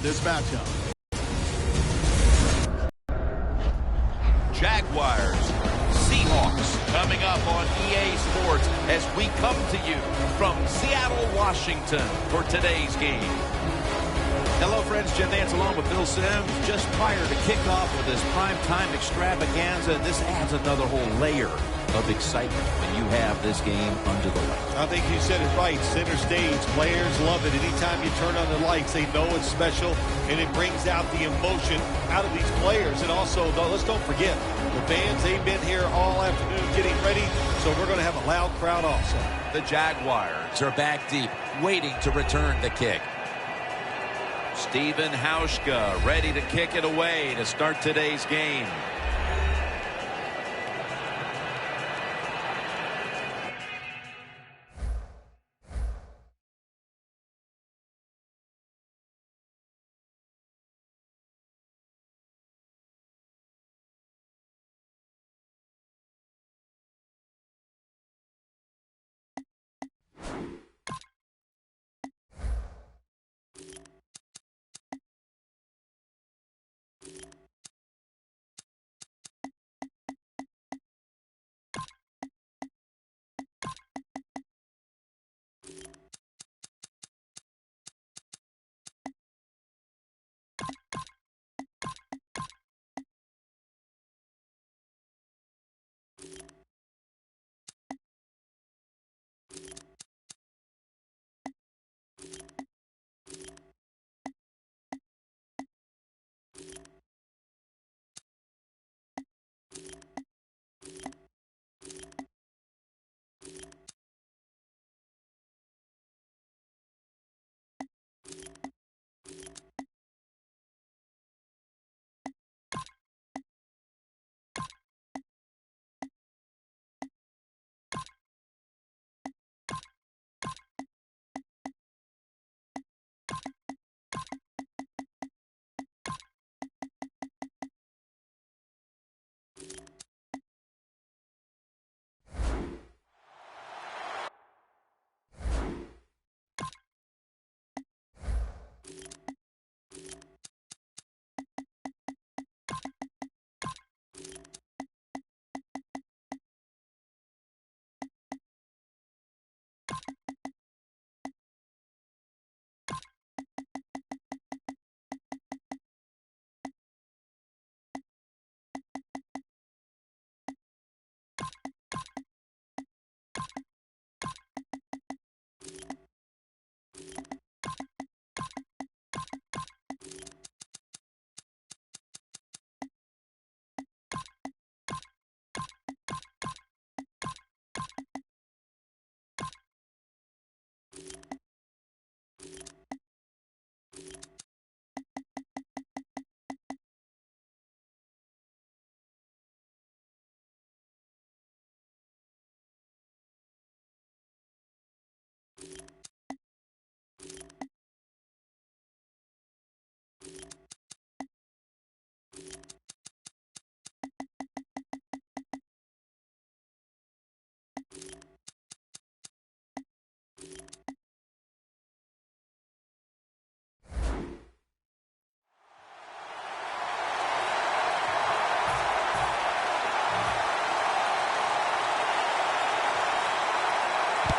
this matchup. Jaguars, Seahawks coming up on EA Sports as we come to you from Seattle, Washington for today's game. Hello, friends. Jim Nantz along with Bill Sims. Just prior to kickoff with this primetime extravaganza, this adds another whole layer of excitement when you have this game under the lights. I think you said it right. Center stage. Players love it. Anytime you turn on the lights, they know it's special, and it brings out the emotion out of these players. And also, let's don't forget, the fans, they've been here all afternoon getting ready, so we're going to have a loud crowd also. The Jaguars are back deep, waiting to return the kick. Stephen Hauschka ready to kick it away to start today's game.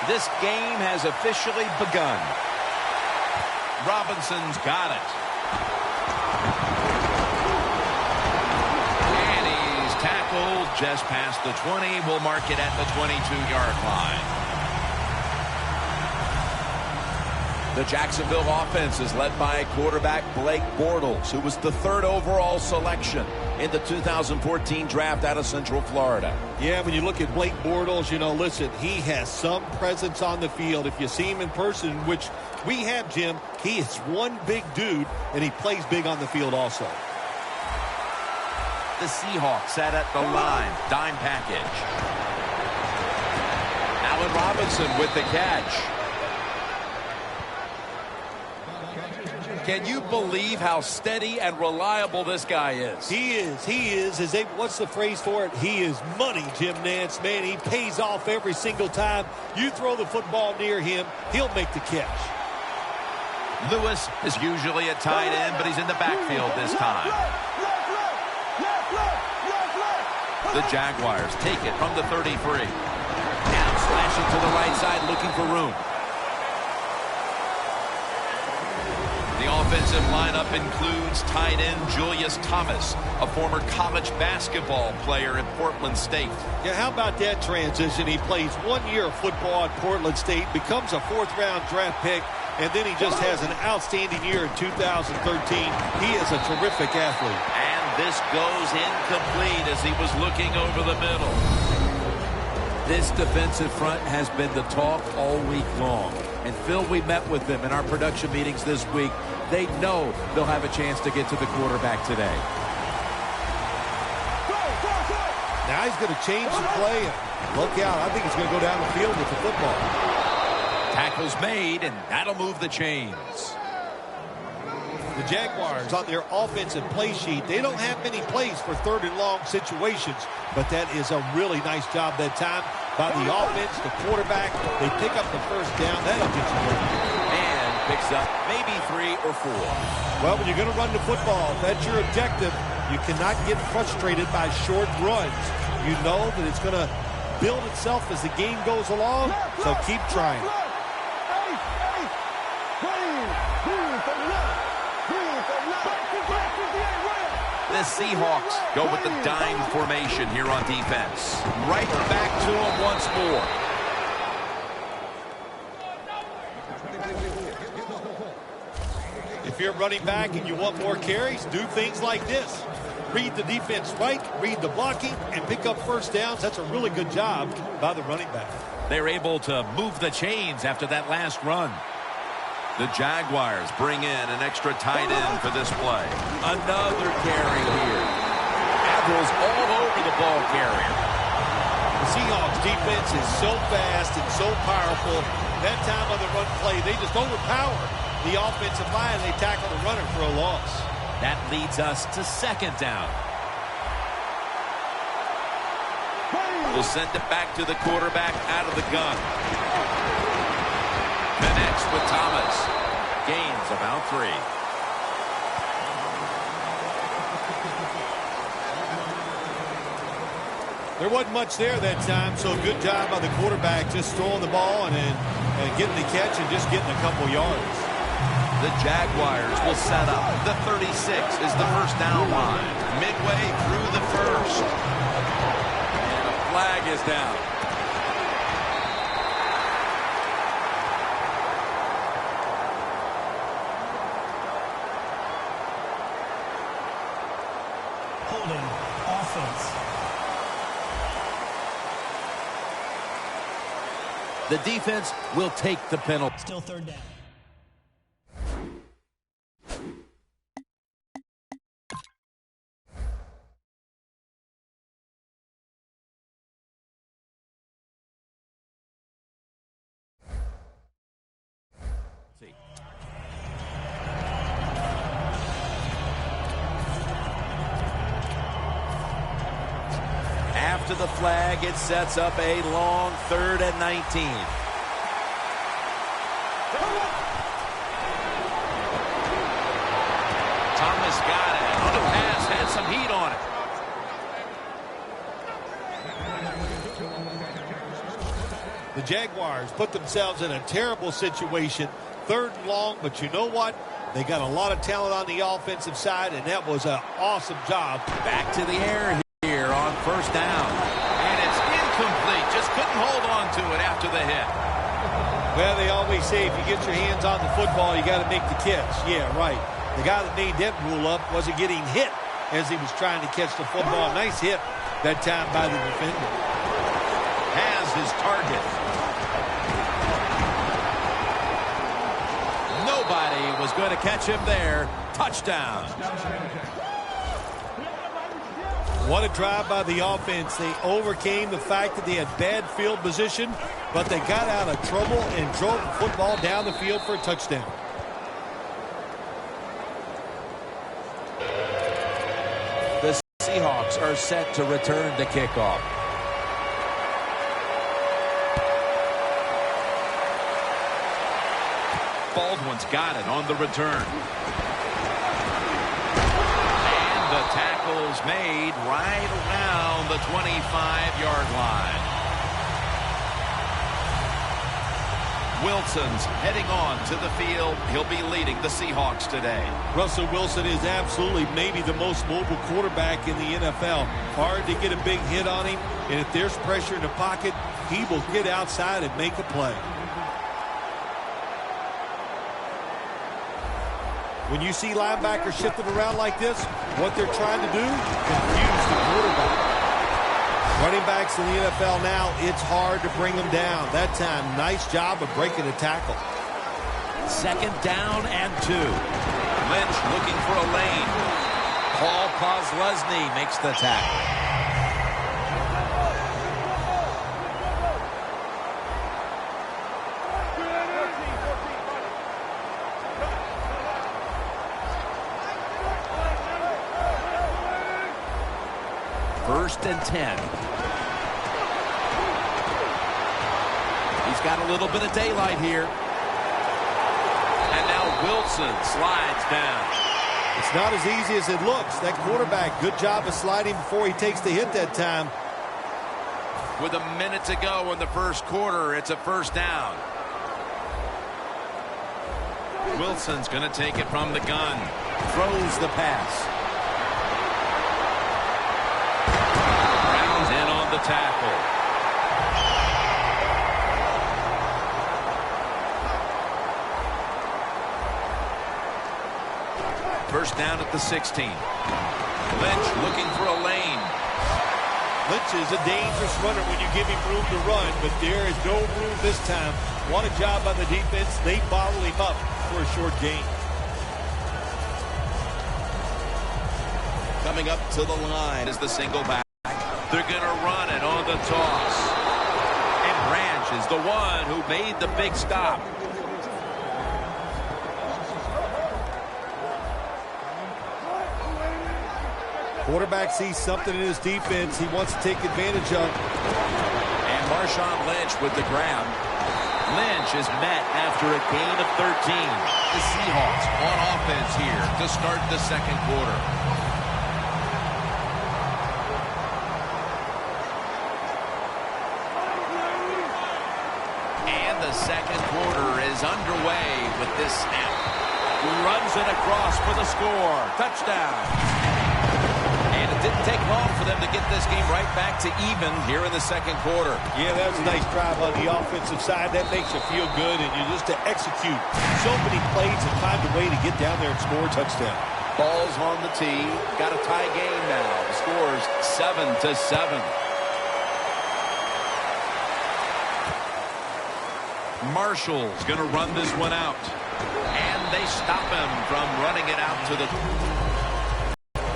This game has officially begun. Robinson's got it. And he's tackled just past the 20. We'll mark it at the 22-yard line. The Jacksonville offense is led by quarterback Blake Bortles, who was the 3rd overall selection in the 2014 draft out of Central Florida. Yeah, when you look at Blake Bortles, you know, listen, he has some presence on the field. If you see him in person, which we have, Jim, he is one big dude, and he plays big on the field also. The Seahawks set at the line. Dime package. Allen Robinson with the catch. Can you believe how steady and reliable this guy is? He is. He is. What's the phrase for it? He is money, Jim Nantz. Man, he pays off every single time. You throw the football near him, he'll make the catch. Lewis is usually a tight end, but he's in the backfield this time. The Jaguars take it from the 33. Now slashing to the right side, looking for room. The offensive lineup includes tight end Julius Thomas, a former college basketball player at Portland State. Yeah, how about that transition? He plays 1 year of football at Portland State, becomes a fourth-round draft pick, and then he just has an outstanding year in 2013. He is a terrific athlete. And this goes incomplete as he was looking over the middle. This defensive front has been the talk all week long. And Phil, we met with them in our production meetings this week. They know they'll have a chance to get to the quarterback today. Now he's going to change the play. Look out. I think he's going to go down the field with the football. Tackle's made, and that'll move the chains. The Jaguars on their offensive play sheet, they don't have many plays for third and long situations, but that is a really nice job that time by the offense, the quarterback. They pick up the first down. That'll get you going. And picks up maybe 3 or 4. Well, when you're going to run the football, if that's your objective, you cannot get frustrated by short runs. You know that it's going to build itself as the game goes along, so keep trying. The Seahawks go with the dime formation here on defense. Right back to him once more. If you're running back and you want more carries, do things like this. Read the defense right, read the blocking, and pick up first downs. That's a really good job by the running back. They're able to move the chains after that last run. The Jaguars bring in an extra tight end for this play. Another carry here. Avrils all over the ball carrier. The Seahawks defense is so fast and so powerful. That time on the run play, they just overpower the offensive line. They tackle the runner for a loss. That leads us to second down. We'll send it back to the quarterback out of the gun. Connects with Thomas. Gains about 3. There wasn't much there that time, so good job by the quarterback just throwing the ball and getting the catch and just getting a couple yards. The Jaguars will set up. The 36 is the first down line. Midway through the first. And a flag is down. Holding offense. The defense will take the penalty. Still third down. After the flag, it sets up a long 3rd and 19. Thomas got it. On the pass, had some heat on it. The Jaguars put themselves in a terrible situation. 3rd and long, but you know what? They got a lot of talent on the offensive side, and that was an awesome job. Back to the air here on first down. And it's incomplete. Just couldn't hold on to it after the hit. Well, they always say if you get your hands on the football, you got to make the catch. Yeah, right. The guy that made that rule up wasn't getting hit as he was trying to catch the football. Nice hit that time by the defender. Has his target. Nobody was going to catch him there. Touchdown. What a drive by the offense. They overcame the fact that they had bad field position, but they got out of trouble and drove the football down the field for a touchdown. The Seahawks are set to return the kickoff. Baldwin's got it on the return. And the tackle's made right around the 25-yard line. Wilson's heading on to the field. He'll be leading the Seahawks today. Russell Wilson is absolutely maybe the most mobile quarterback in the NFL. Hard to get a big hit on him, and if there's pressure in the pocket, he will get outside and make a play. When you see linebackers shifting around like this, what they're trying to do, confuse the quarterback. Running backs in the NFL now, it's hard to bring them down. That time, nice job of breaking the tackle. Second down and 2. Lynch looking for a lane. Paul Posluszny makes the tackle. First and 10. He's got a little bit of daylight here. And now Wilson slides down. It's not as easy as it looks. That quarterback, good job of sliding before he takes the hit that time. With a minute to go in the first quarter, it's a first down. Wilson's going to take it from the gun. Throws the pass. Brown's in on the tackle. First down at the 16. Lynch looking for a lane. Lynch is a dangerous runner when you give him room to run, but there is no room this time. What a job by the defense. They bottle him up for a short gain. Coming up to the line is the single back. They're going to run it on the toss. And Branch is the one who made the big stop. Quarterback sees something in his defense he wants to take advantage of. And Marshawn Lynch with the grab. Lynch is met after a gain of 13. The Seahawks on offense here to start the second quarter. And the second quarter is underway with this snap. Runs it across for the score. Touchdown. And it didn't take long for them to get this game right back to even here in the second quarter. Yeah, that was a nice drive on the offensive side. That makes you feel good, and you just to execute so many plays and find a way to get down there and score a touchdown. Ball's on the tee. Got a tie game now. The score's 7-7. Marshall's going to run this one out. And they stop him from running it out to the...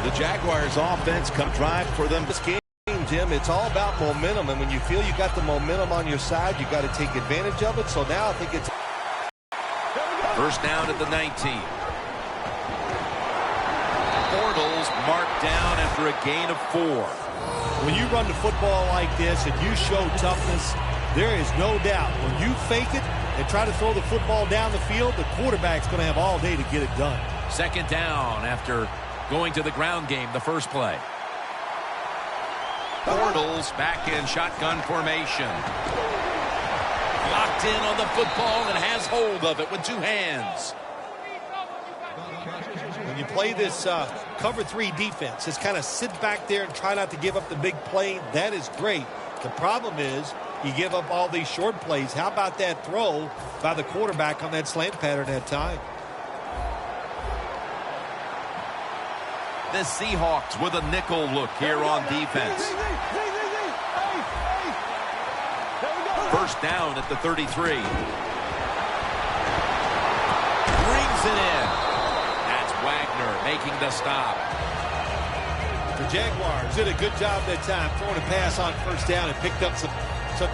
The Jaguars offense come drive for them this game, Jim. It's all about momentum, and when you feel you got the momentum on your side, you got to take advantage of it. So now I think it's first down at the 19. Bortles marked down after a gain of 4. when you run the football like this and you show toughness, there is no doubt when you fake it and try to throw the football down the field, the quarterback's going to have all day to get it done. Second down after going to the ground game the first play. Bortles back in shotgun formation. Locked in on the football and has hold of it with two hands. When you play this cover 3 defense, just kind of sit back there and try not to give up the big play. That is great. The problem is you give up all these short plays. How about that throw by the quarterback on that slant pattern that time? The Seahawks with a nickel look here on defense. First down at the 33. Brings it in. That's Wagner making the stop. The Jaguars did a good job that time throwing a pass on first down and picked up some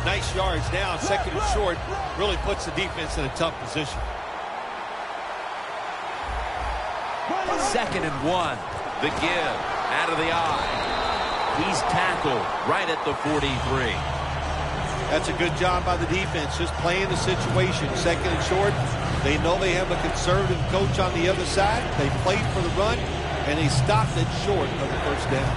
nice yards. Now second and short really puts the defense in a tough position. Second and 1. The give out of the eye. He's tackled right at the 43. That's a good job by the defense, just playing the situation. Second and short, they know they have a conservative coach on the other side. They played for the run, and they stopped it short of the first down.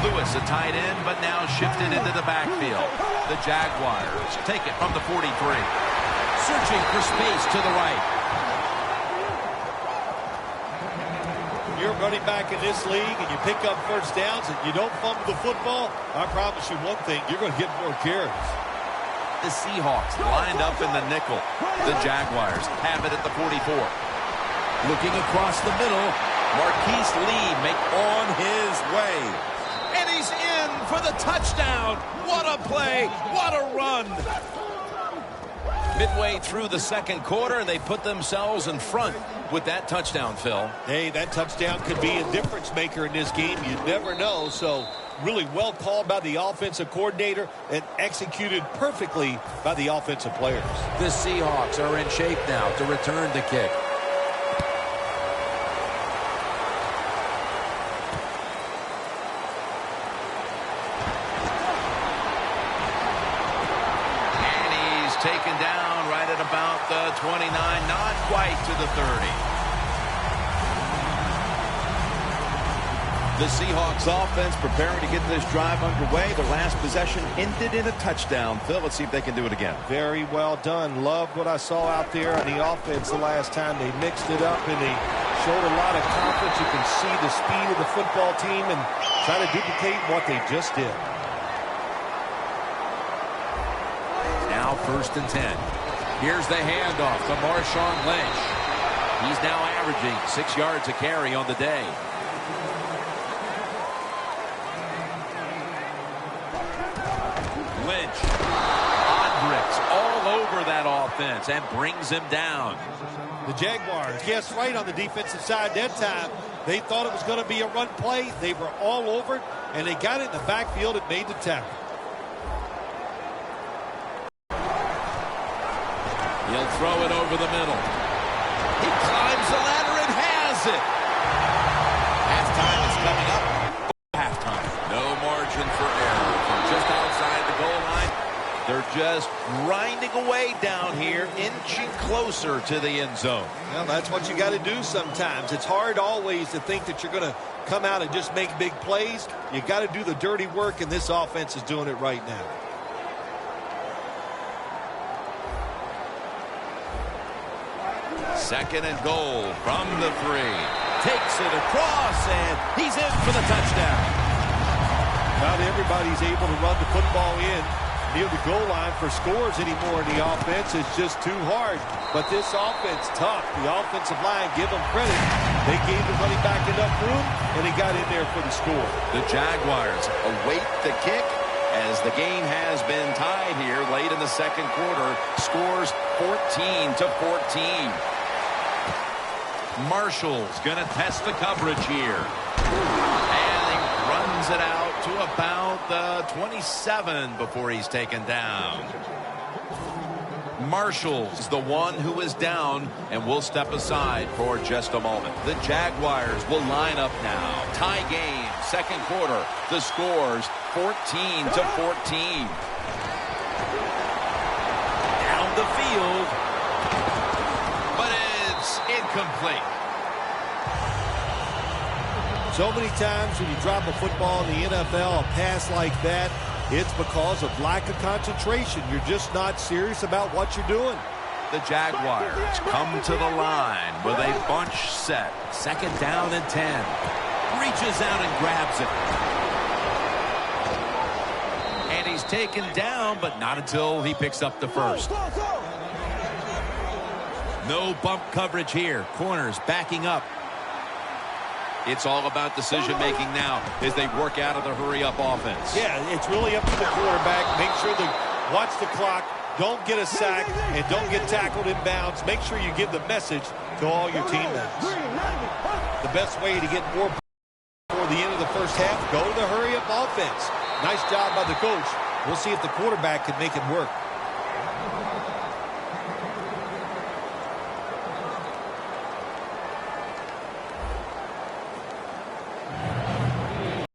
Lewis, a tight end, but now shifted into the backfield. The Jaguars take it from the 43. Searching for space to the right. You're running back in this league and you pick up first downs and you don't fumble the football, I promise you one thing, you're going to get more carries. The Seahawks lined up in the nickel. The Jaguars have it at the 44. Looking across the middle, Marquise Lee make on his way. And he's in for the touchdown. What a play. What a run. Midway through the second quarter, they put themselves in front with that touchdown, Phil. Hey, that touchdown could be a difference maker in this game. You never know. So really well called by the offensive coordinator and executed perfectly by the offensive players. the Seahawks are in shape now to return the kick. Taken down right at about the 29, not quite to the 30. The Seahawks offense preparing to get this drive underway. The last possession ended in a touchdown. Phil, let's see if they can do it again. Very well done. Loved what I saw out there on the offense the last time. They mixed it up and they showed a lot of confidence. You can see the speed of the football team and try to duplicate what they just did. Now 1st and 10. Here's the handoff to Marshawn Lynch. He's now averaging 6 yards a carry on the day. Lynch. Odricks all over that offense and brings him down. The Jaguars guessed right on the defensive side that time. They thought it was going to be a run play. They were all over it, and they got it in the backfield and made the tackle. He'll throw it over the middle. He climbs the ladder and has it. Halftime is coming up. Halftime. No margin for error from just outside the goal line. They're just grinding away down here, inching closer to the end zone. Well, that's what you got to do sometimes. It's hard always to think that you're going to come out and just make big plays. You got to do the dirty work, and this offense is doing it right now. Second and goal from the 3. Takes it across, and he's in for the touchdown. Not everybody's able to run the football in near the goal line for scores anymore in the offense. It's just too hard. But this offense, tough. The offensive line, give them credit. They gave the running back enough room, and he got in there for the score. The Jaguars await the kick as the game has been tied here late in the second quarter. Scores 14-14. Marshall's going to test the coverage here. And he runs it out to about the 27 before he's taken down. Marshall's the one who is down and will step aside for just a moment. The Jaguars will line up now. Tie game, second quarter. The scores 14-14. Down the field. But it's incomplete. So many times when you drop a football in the NFL, a pass like that, it's because of lack of concentration. You're just not serious about what you're doing. The Jaguars come to the line with a bunch set. Second down and 10. Reaches out and grabs it. And he's taken down, but not until he picks up the first. No bump coverage here. Corners backing up. It's all about decision-making now as they work out of the hurry-up offense. Yeah, it's really up to the quarterback. Make sure to watch the clock, don't get a sack, and don't get tackled in bounds. Make sure you give the message to all your teammates. The best way to get more before the end of the first half, go to the hurry-up offense. Nice job by the coach. We'll see if the quarterback can make it work.